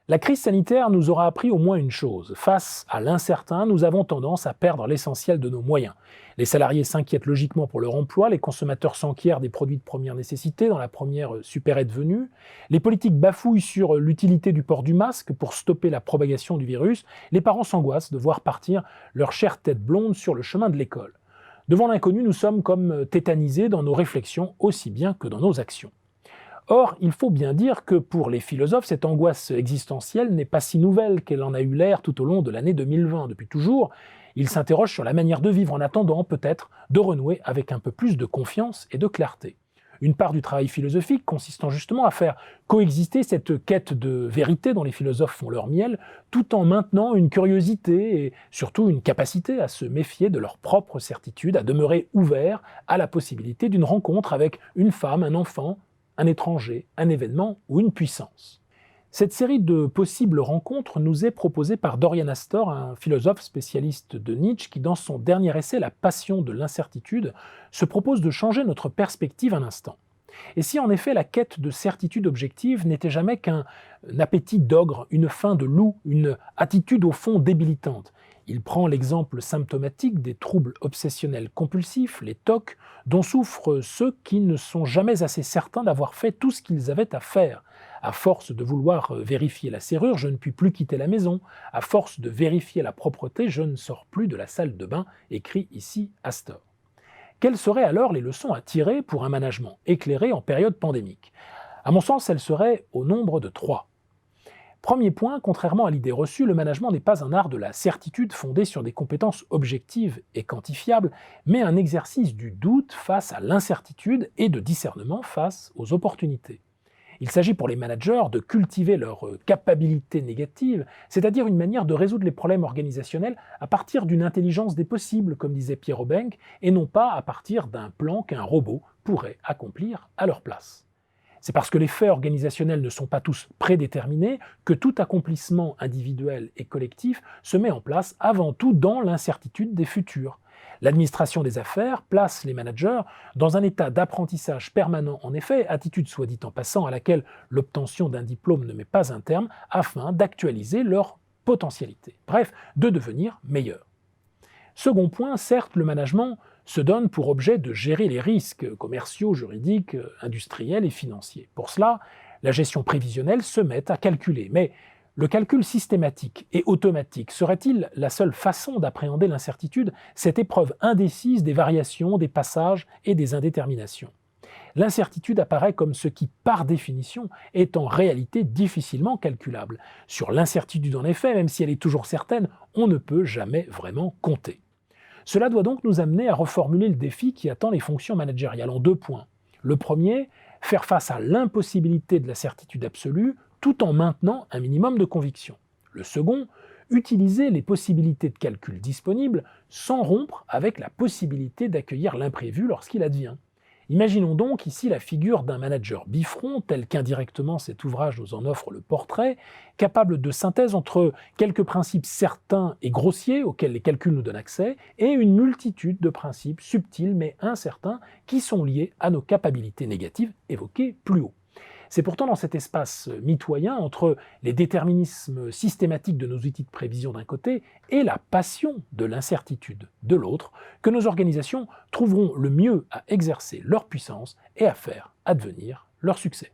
La crise sanitaire nous aura appris au moins une chose. Face à l'incertain, nous avons tendance à perdre l'essentiel de nos moyens. Les salariés s'inquiètent logiquement pour leur emploi, les consommateurs s'enquièrent des produits de première nécessité dans la première supérette venue, les politiques bafouillent sur l'utilité du port du masque pour stopper la propagation du virus, les parents s'angoissent de voir partir leur chère tête blonde sur le chemin de l'école. Devant l'inconnu, nous sommes comme tétanisés dans nos réflexions aussi bien que dans nos actions. Or, il faut bien dire que pour les philosophes, cette angoisse existentielle n'est pas si nouvelle qu'elle en a eu l'air tout au long de l'année 2020. Depuis toujours, ils s'interrogent sur la manière de vivre en attendant peut-être de renouer avec un peu plus de confiance et de clarté. Une part du travail philosophique consistant justement à faire coexister cette quête de vérité dont les philosophes font leur miel, tout en maintenant une curiosité et surtout une capacité à se méfier de leur propre certitude, à demeurer ouvert à la possibilité d'une rencontre avec une femme, un enfant, un étranger, un événement ou une puissance. Cette série de possibles rencontres nous est proposée par Dorian Astor, un philosophe spécialiste de Nietzsche qui, dans son dernier essai La passion de l'incertitude, se propose de changer notre perspective un instant. Et si en effet la quête de certitude objective n'était jamais qu'un appétit d'ogre, une faim de loup, une attitude au fond débilitante? Il prend l'exemple symptomatique des troubles obsessionnels compulsifs, les TOC, dont souffrent ceux qui ne sont jamais assez certains d'avoir fait tout ce qu'ils avaient à faire. À force de vouloir vérifier la serrure, je ne puis plus quitter la maison. À force de vérifier la propreté, je ne sors plus de la salle de bain, écrit ici Astor. Quelles seraient alors les leçons à tirer pour un management éclairé en période pandémique? À mon sens, elles seraient au nombre de 3. Premier point, contrairement à l'idée reçue, le management n'est pas un art de la certitude fondé sur des compétences objectives et quantifiables, mais un exercice du doute face à l'incertitude et de discernement face aux opportunités. Il s'agit pour les managers de cultiver leur capacité négative, c'est-à-dire une manière de résoudre les problèmes organisationnels à partir d'une intelligence des possibles, comme disait Pierre Aubenque, et non pas à partir d'un plan qu'un robot pourrait accomplir à leur place. C'est parce que les faits organisationnels ne sont pas tous prédéterminés que tout accomplissement individuel et collectif se met en place avant tout dans l'incertitude des futurs. L'administration des affaires place les managers dans un état d'apprentissage permanent, en effet, attitude soit dit en passant à laquelle l'obtention d'un diplôme ne met pas un terme, afin d'actualiser leur potentialité, bref, de devenir meilleurs. Second point, certes, le management se donne pour objet de gérer les risques commerciaux, juridiques, industriels et financiers. Pour cela, la gestion prévisionnelle se met à calculer, mais le calcul systématique et automatique serait-il la seule façon d'appréhender l'incertitude, cette épreuve indécise des variations, des passages et des indéterminations? L'incertitude apparaît comme ce qui, par définition, est en réalité difficilement calculable. Sur l'incertitude, en effet, même si elle est toujours certaine, on ne peut jamais vraiment compter. Cela doit donc nous amener à reformuler le défi qui attend les fonctions managériales en 2 points. Le premier, faire face à l'impossibilité de la certitude absolue tout en maintenant un minimum de conviction. Le second, utiliser les possibilités de calcul disponibles sans rompre avec la possibilité d'accueillir l'imprévu lorsqu'il advient. Imaginons donc ici la figure d'un manager bifront, tel qu'indirectement cet ouvrage nous en offre le portrait, capable de synthèse entre quelques principes certains et grossiers auxquels les calculs nous donnent accès, et une multitude de principes subtils mais incertains qui sont liés à nos capacités négatives évoquées plus haut. C'est pourtant dans cet espace mitoyen entre les déterminismes systématiques de nos outils de prévision d'un côté et la passion de l'incertitude de l'autre que nos organisations trouveront le mieux à exercer leur puissance et à faire advenir leur succès.